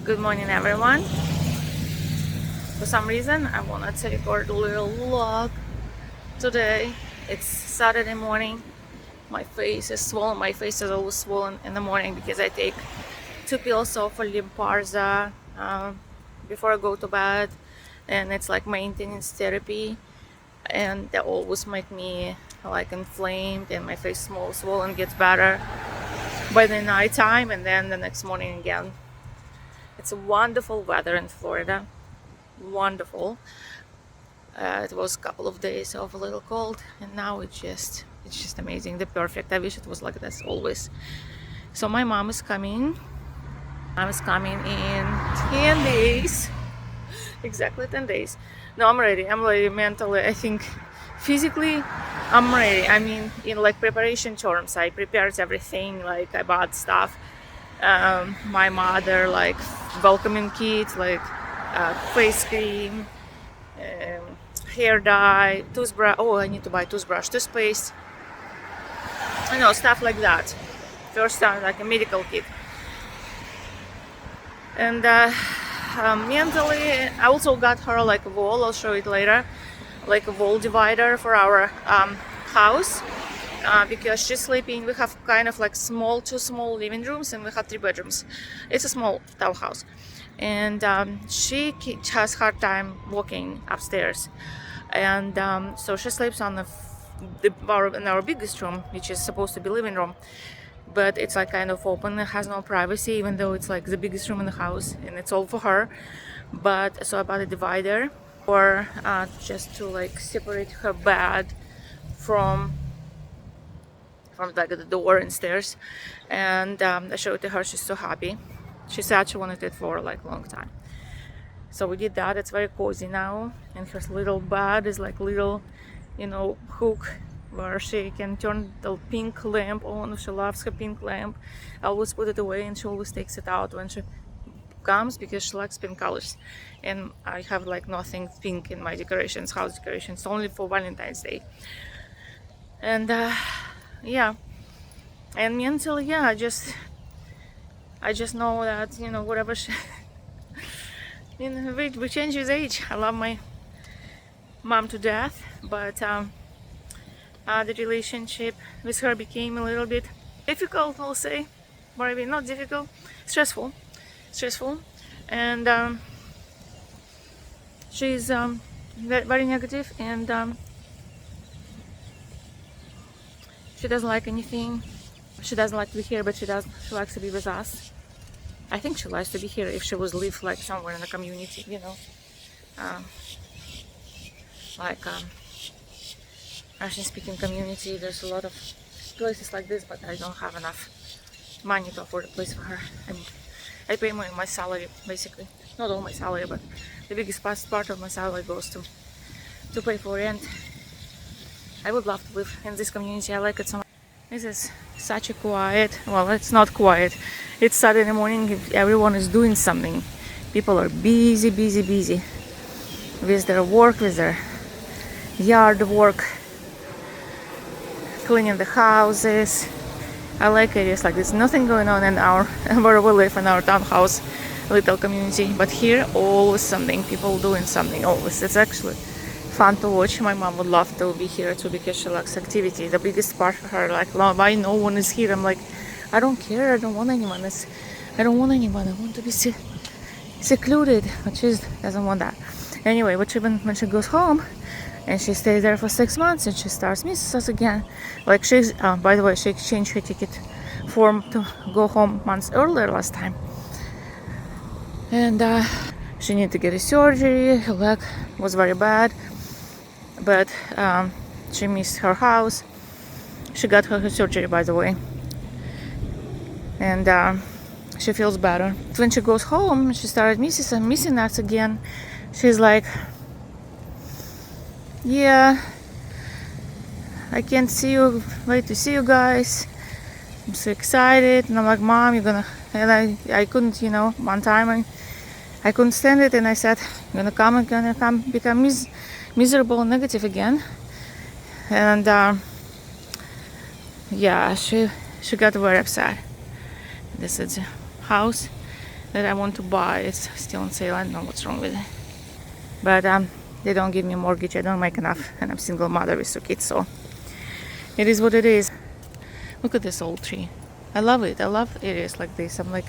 Good morning, everyone. For some reason, I wanted to record a little vlog today. It's Saturday morning. My face is swollen. My face is always swollen in the morning because I take 2 pills of Lymparza before I go to bed, and it's like maintenance therapy, and that always make me like inflamed, and my face swollen gets better by the night time, and then the next morning again. It's a wonderful weather in Florida. Wonderful. It was a couple of days of a little cold, and now it's just amazing. The perfect. I wish it was like this always. So my mom is coming. Mom is coming in 10 days. Exactly 10 days. No, I'm ready. I'm ready mentally. I think physically I'm ready. I mean, in like preparation terms, I prepared everything. Like I bought stuff. My mother like welcoming kit, like face cream, hair dye, toothbrush. Oh, I need to buy toothbrush, toothpaste. I know, stuff like that. First time, like a medical kit. And mentally, I also got her like a wall. I'll show it later, like a wall divider for our house. Because she's sleeping, we have kind of like two small living rooms, and we have 3 bedrooms. It's a small townhouse, and she has hard time walking upstairs, and so she sleeps on in our biggest room, which is supposed to be living room, but it's like kind of open. It has no privacy, even though it's like the biggest room in the house, and it's all for her. But so I bought a divider for just to like separate her bed from like the door and stairs, and I showed it to her. She's so happy. She said she wanted it for like a long time, so we did that. It's very cozy now, and her little bed is like little, hook where she can turn the pink lamp on. She loves her pink lamp. I always put it away, and she always takes it out when she comes because she likes pink colors, and I have like nothing pink in my decorations, house decorations, only for Valentine's Day. And yeah, and mentally, yeah, I just know that whatever she we change with age. I love my mom to death, but the relationship with her became a little bit difficult, I'll say. Maybe not difficult, stressful, and she's very negative, and she doesn't like anything. She doesn't like to be here, but she likes to be with us. I think she likes to be here if she was live like somewhere in the community, like Russian speaking community. There's a lot of places like this, but I don't have enough money to afford a place for her. I pay my salary, basically. Not all my salary, but the biggest part of my salary goes to pay for rent. I would love to live in this community. I like it so much. This is such a quiet, well, it's not quiet. It's Saturday morning. Everyone is doing something. People are busy with their work, with their yard work, cleaning the houses. I like it. It's like there's nothing going on in our where we live in our townhouse little community, but here always something, people doing something always. It's actually fun to watch. My mom would love to be here too because she likes activity. The biggest part for her, like, why no one is here? I'm like, I don't care. I don't want anyone. I don't want anyone. I want to be secluded. But she doesn't want that. Anyway, when she goes home and she stays there for 6 months and she starts missing us again. Like she's, by the way, she exchanged her ticket form to go home months earlier last time. And she needed to get a surgery. Her leg was very bad. But she missed her house. She got her surgery, by the way, and she feels better. When she goes home, she started missing us again. She's like, yeah, I can't wait to see you guys. I'm so excited. And I'm like, Mom, you're gonna, and I couldn't, one time I couldn't stand it, and I said, you're gonna come become miserable and negative again. And yeah, she got very upset. This is the house. that I want to buy. It's still on sale. I don't know what's wrong with it. But they don't give me a mortgage. I don't make enough. And I'm a single mother with 2 kids. So it is what it is. Look at this old tree. I love it. I love areas like this. I'm like,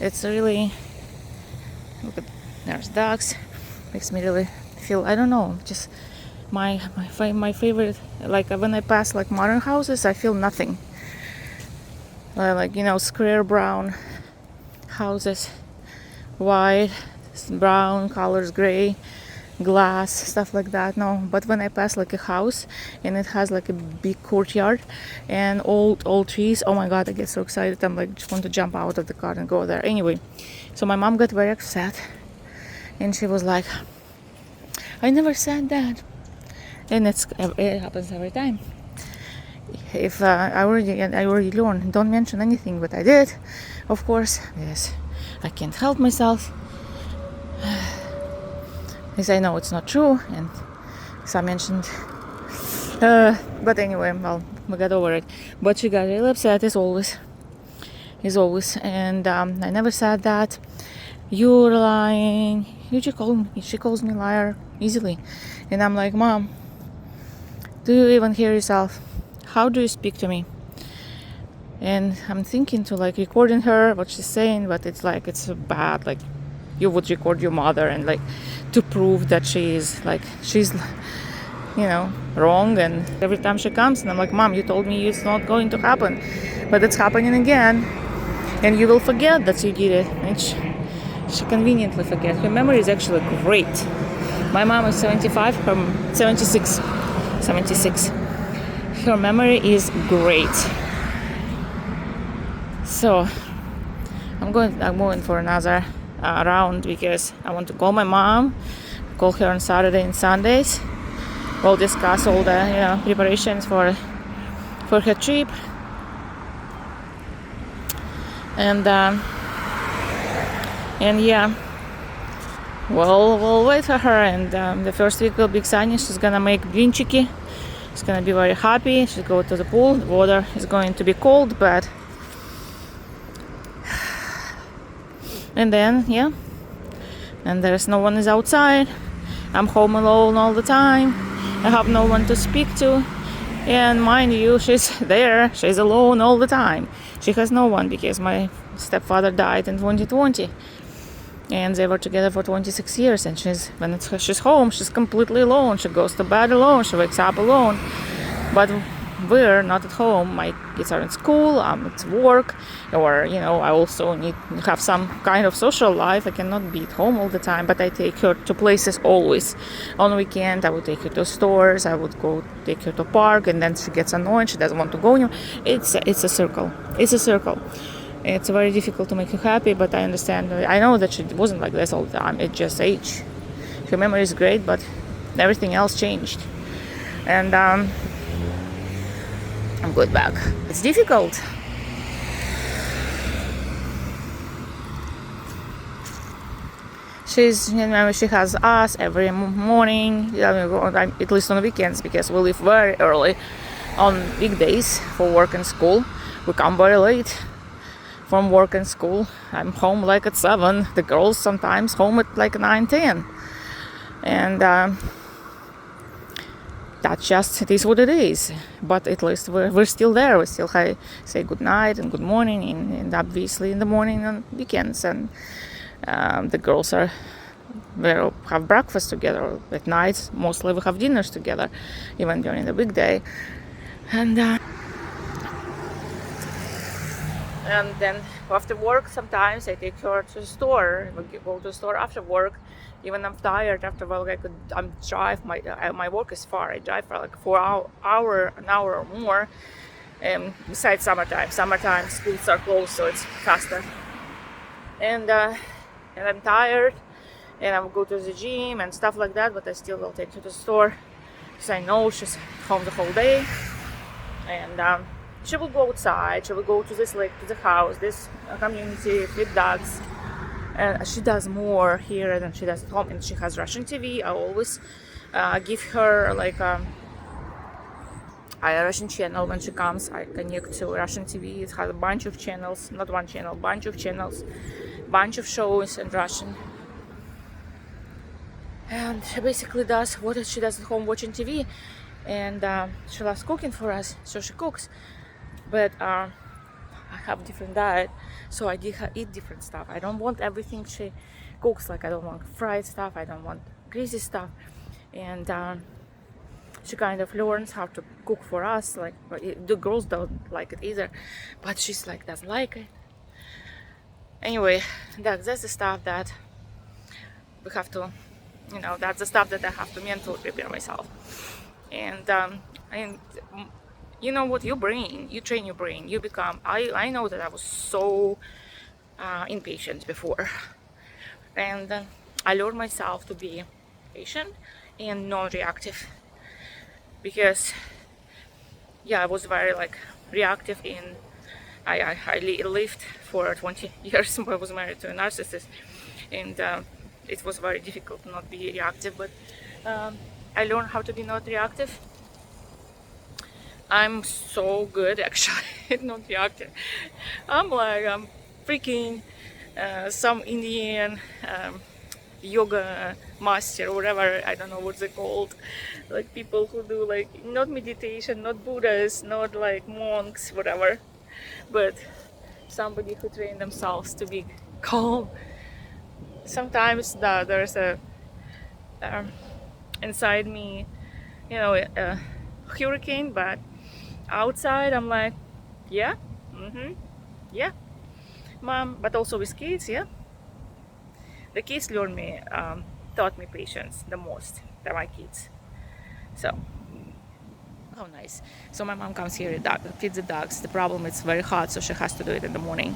it's really, look at, there's ducks. Makes me really feel, I don't know, just my favorite, like when I pass like modern houses, I feel nothing. Like, you know, square brown houses, white, brown colors, gray, glass, stuff like that. No, but when I pass like a house and it has like a big courtyard and old trees, oh my god, I get so excited. I'm like, just want to jump out of the car and go there. Anyway, so my mom got very upset and she was like, I never said that. And it happens every time. If I already learned, don't mention anything, but I did, of course. Yes, I can't help myself. Because I know it's not true, and as I mentioned. But anyway, well, we got over it. But she got really upset, as always. And I never said that. You're lying. She calls me liar easily. And I'm like, Mom, do you even hear yourself? How do you speak to me? And I'm thinking to like recording her, what she's saying, but it's like, it's so bad. Like, you would record your mother and like to prove that she's you know, wrong. And every time she comes and I'm like, Mom, you told me it's not going to happen, but it's happening again, and you will forget that you did it. And she conveniently forgets. Her memory is actually great. My mom is 75 from 76. Her memory is great. So I'm going for another round because I want to call my mom, call her on Saturday and Sundays. We'll discuss all the preparations for her trip, and yeah, we'll wait for her. And the first week will be exciting. She's gonna make blinchiki. She's gonna be very happy. She'll go to the pool. The water is going to be cold, but and then and there's no one is outside. I'm home alone all the time. I have no one to speak to, and mind you, she's there. She's alone all the time. She has no one because my stepfather died in 2020, and they were together for 26 years. And when she's home, she's completely alone. She goes to bed alone. She wakes up alone. But we're not at home. My kids are in school. I'm at work, or I also need to have some kind of social life. I cannot be at home all the time. But I take her to places always. On weekend, I would take her to stores. I would go take her to park, and then she gets annoyed. She doesn't want to go anymore. It's a circle. It's a circle. It's very difficult to make her happy, but I understand. I know that she wasn't like this all the time. It's just age. Her memory is great, but everything else changed. And I'm going back. It's difficult. She has us every morning, at least on weekends, because we leave very early on weekdays for work and school. We come very late from work and school. I'm home like at 7. The girls sometimes home at like 9-10. And that's just, it is what it is. But at least we're still there. We still say good night and good morning, and obviously in the morning on weekends. And the girls we'll have breakfast together. At night, mostly we have dinners together, even during the weekday. And then after work, sometimes I take her to the store. We go to the store after work. Even I'm tired after work, I'm drive. My work is far. I drive for like an hour or more. Besides summertime. Summertime schools are closed, so it's faster. And I'm tired, and I will go to the gym and stuff like that. But I still will take her to the store because I know she's home the whole day. And she will go outside. She will go to this lake, to the house, this community, feed dogs. And she does more here than she does at home. And she has Russian TV. I always give her like a Russian channel when she comes. I connect to Russian TV. It has a bunch of channels, not one channel, bunch of channels. bunch of shows in Russian. And she basically does what she does at home, watching TV. And she loves cooking for us, so she cooks. But I have different diet, so I eat different stuff. I don't want everything she cooks. Like, I don't want fried stuff, I don't want greasy stuff. And she kind of learns how to cook for us. Like, the girls don't like it either, but she's like doesn't like it. Anyway, that's the stuff that we have to, that's the stuff that I have to mentally prepare myself. And you know what, you train your brain, you become, I know that I was so impatient before, and I learned myself to be patient and non-reactive, because I was very like reactive in I lived for 20 years. I was married to a narcissist, and it was very difficult to not be reactive, but I learned how to be not reactive. I'm so good actually not reactive. I'm freaking some Indian yoga master or whatever, I don't know what they're called, like people who do like not meditation, not Buddhas, not like monks, whatever, but somebody who train themselves to be calm. Sometimes there's a inside me, a hurricane, but outside I'm like, yeah, yeah, mom. But also with kids, the kids taught me patience the most. They're my kids. So, how nice. So my mom comes here, feeds the dogs. The problem, it's very hot, so she has to do it in the morning.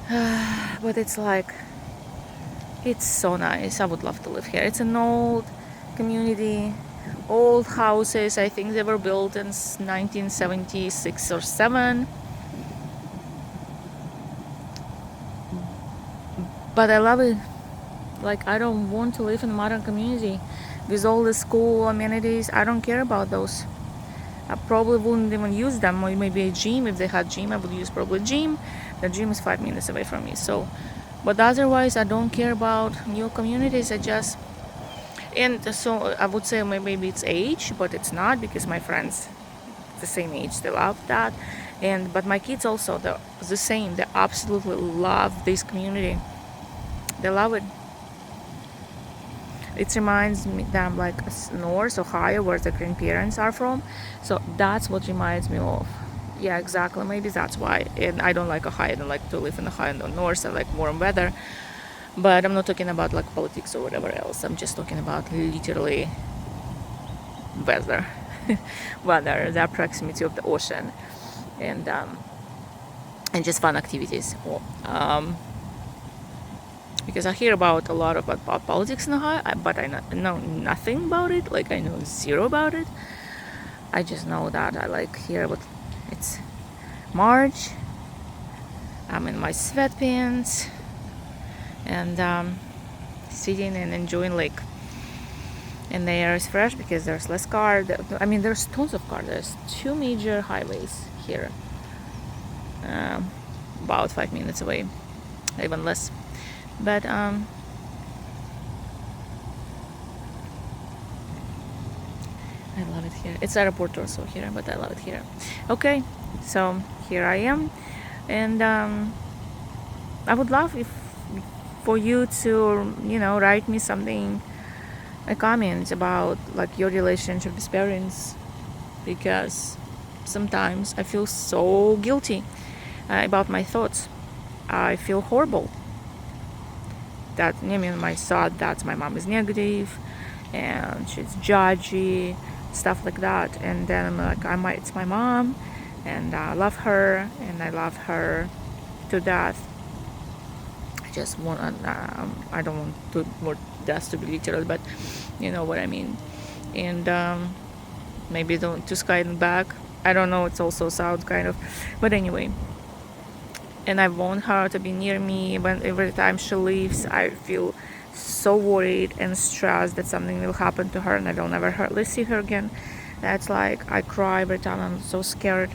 But it's like, it's so nice. I would love to live here. It's an old community, old houses. I think they were built in 1976 or 7. But I love it. Like, I don't want to live in a modern community with all the school amenities. I don't care about those. I probably wouldn't even use them. Or maybe a gym. If they had gym, I would use probably a gym. The gym is 5 minutes away from me. So, but otherwise, I don't care about new communities. And so I would say maybe it's age, but it's not, because my friends, the same age, they love that. But my kids also, they're the same. They absolutely love this community. They love it. It reminds them like North Ohio, where the grandparents are from. So that's what reminds me of. Yeah, exactly. Maybe that's why. And I don't like Ohio. I don't like to live in Ohio in the north. I like warm weather. But I'm not talking about like politics or whatever else. I'm just talking about literally weather, the proximity of the ocean, and just fun activities. Because I hear about a lot about politics in Ohio, but I know nothing about it. Like, I know zero about it. I just know that I like hear about it's March. I'm in my sweatpants and sitting and enjoying lake. And the air is fresh because there's less car. I mean, there's tons of cars. There's 2 major highways here, about 5 minutes away, even less. But I love it here. It's airport also here, but I love it here. Okay, so here I am, and I would love for you to write me something, a comment about like your relationship with parents, because sometimes I feel so guilty about my thoughts. I feel horrible that my thought that my mom is negative and she's judgy, stuff like that. And then I'm like, it's my mom, and I love her, and I love her to death. I just want I don't want death to be literal, but you know what I mean. And maybe to sky and back, I don't know, it's also sound kind of, but anyway. And I want her to be near me. When every time she leaves, I feel so worried and stressed that something will happen to her and I don't ever see her again. That's like, I cry every time. I'm so scared,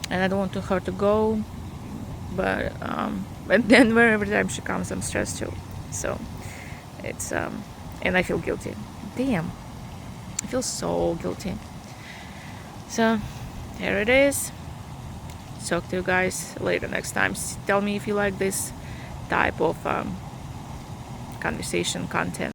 and I don't want her to go. But But then whenever time she comes, I'm stressed too. So it's and I feel guilty. Damn, I feel so guilty. So here it is. Talk to you guys later next time. Tell me if you like this type of conversation content.